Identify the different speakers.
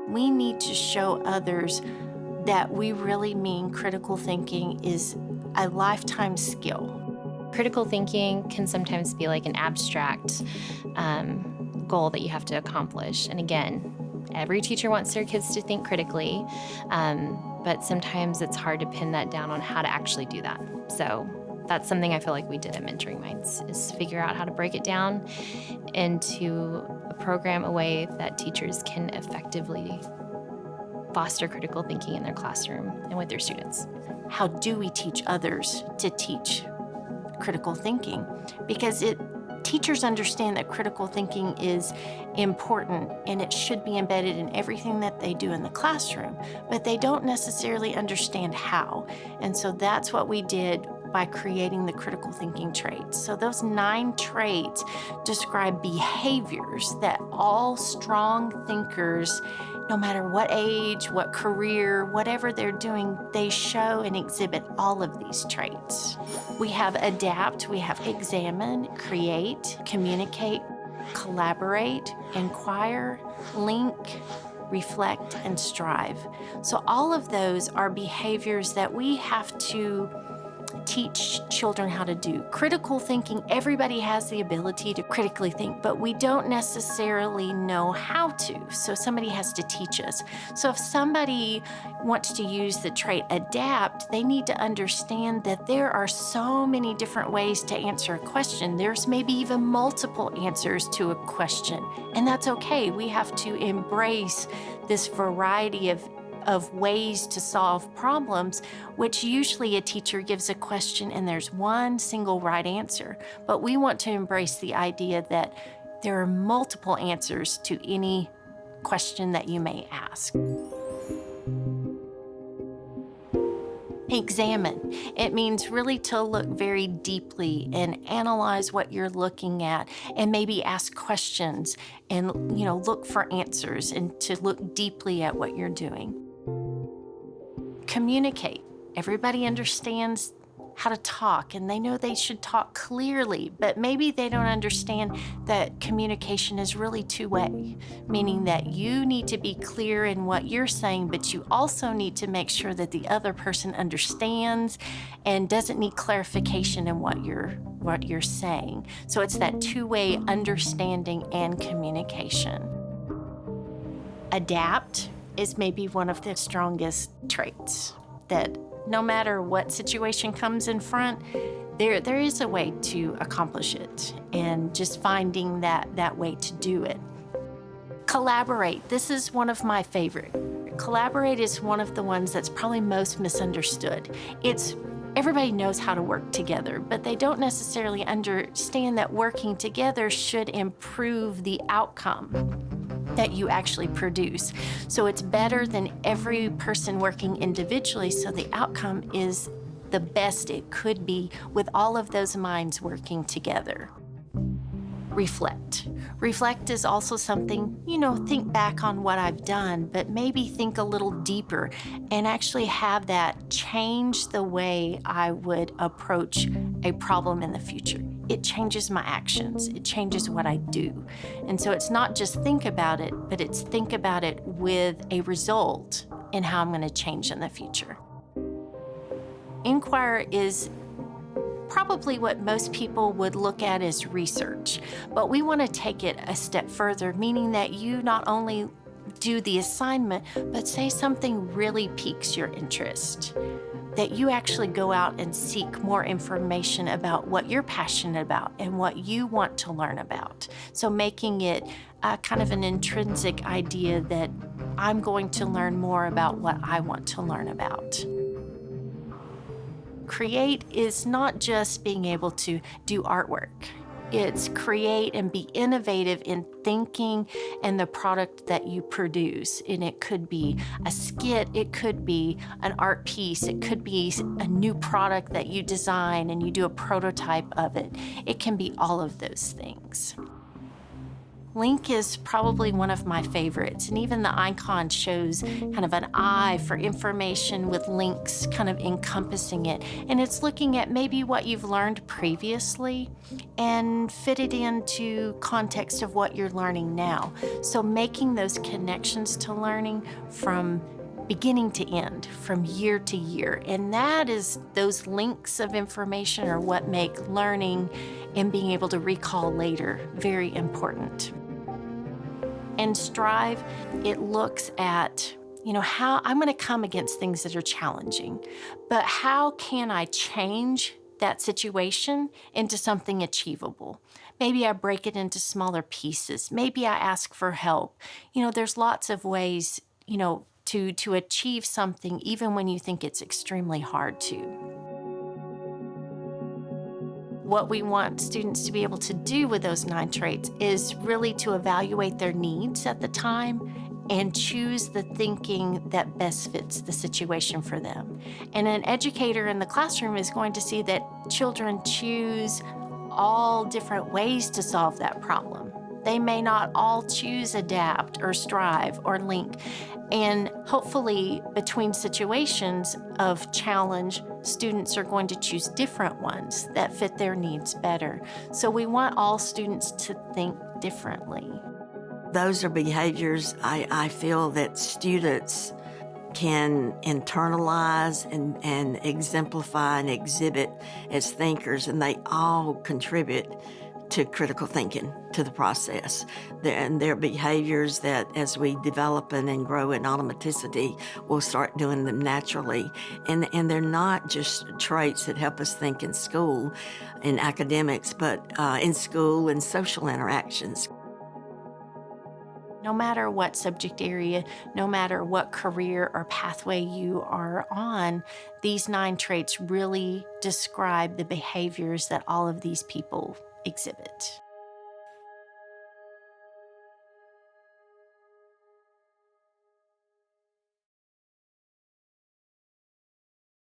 Speaker 1: We need to show others that we really mean critical thinking is a lifetime skill.
Speaker 2: Critical thinking can sometimes be like an abstract goal that you have to accomplish. And again, every teacher wants their kids to think critically, but sometimes it's hard to pin that down on how to actually do that. So that's something I feel like we did at Mentoring Minds, is figure out how to break it down into a program, a way that teachers can effectively foster critical thinking in their classroom and with their students.
Speaker 1: How do we teach others to teach critical thinking? Because teachers understand that critical thinking is important and it should be embedded in everything that they do in the classroom, but they don't necessarily understand how. And so that's what we did by creating the critical thinking traits. So those 9 traits describe behaviors that all strong thinkers, no matter what age, what career, whatever they're doing, they show and exhibit all of these traits. We have adapt, we have examine, create, communicate, collaborate, inquire, link, reflect, and strive. So all of those are behaviors that we have to teach children how to do. Critical thinking, everybody has the ability to critically think, but we don't necessarily know how to. So somebody has to teach us. So if somebody wants to use the trait adapt, they need to understand that there are so many different ways to answer a question. There's maybe even multiple answers to a question, and that's okay. We have to embrace this variety of ways to solve problems, which usually a teacher gives a question and there's one single right answer. But we want to embrace the idea that there are multiple answers to any question that you may ask. Examine. It means really to look very deeply and analyze what you're looking at and maybe ask questions and look for answers and to look deeply at what you're doing. Communicate. Everybody understands how to talk and they know they should talk clearly, but maybe they don't understand that communication is really two-way, meaning that you need to be clear in what you're saying, but you also need to make sure that the other person understands and doesn't need clarification in what you're saying. So it's that two-way understanding and communication. Adapt is maybe one of the strongest traits, that no matter what situation comes in front, there is a way to accomplish it, and just finding that way to do it. Collaborate. This is one of my favorite. Collaborate is one of the ones that's probably most misunderstood. Everybody knows how to work together, but they don't necessarily understand that working together should improve the outcome that you actually produce. So it's better than every person working individually, so the outcome is the best it could be with all of those minds working together. Reflect. Reflect is also something, think back on what I've done, but maybe think a little deeper and actually have that change the way I would approach a problem in the future. It changes my actions. It changes what I do. And so it's not just think about it, but it's think about it with a result in how I'm going to change in the future. Inquire is probably what most people would look at as research, but we want to take it a step further, meaning that you not only do the assignment, but say something really piques your interest, that you actually go out and seek more information about what you're passionate about and what you want to learn about. So making it kind of an intrinsic idea that I'm going to learn more about what I want to learn about. Create is not just being able to do artwork. It's create and be innovative in thinking and the product that you produce. And it could be a skit, it could be an art piece, it could be a new product that you design and you do a prototype of it. It can be all of those things. Link is probably one of my favorites, and even the icon shows kind of an eye for information with links kind of encompassing it. And it's looking at maybe what you've learned previously and fit it into context of what you're learning now. So making those connections to learning from beginning to end, from year to year. And that is, those links of information are what make learning and being able to recall later very important. And Strive, it looks at, how I'm going to come against things that are challenging, but how can I change that situation into something achievable? Maybe I break it into smaller pieces. Maybe I ask for help. There's lots of ways, to achieve something even when you think it's extremely hard to. What we want students to be able to do with those 9 traits is really to evaluate their needs at the time and choose the thinking that best fits the situation for them. And an educator in the classroom is going to see that children choose all different ways to solve that problem. They may not all choose adapt or strive or link. And hopefully, between situations of challenge, students are going to choose different ones that fit their needs better. So we want all students to think differently.
Speaker 3: Those are behaviors I feel that students can internalize and exemplify and exhibit as thinkers, and they all contribute to critical thinking, to the process. And their behaviors that as we develop and grow in automaticity, we'll start doing them naturally. And they're not just traits that help us think in school, in academics, but in school and social interactions.
Speaker 1: No matter what subject area, no matter what career or pathway you are on, these 9 traits really describe the behaviors that all of these people exhibit.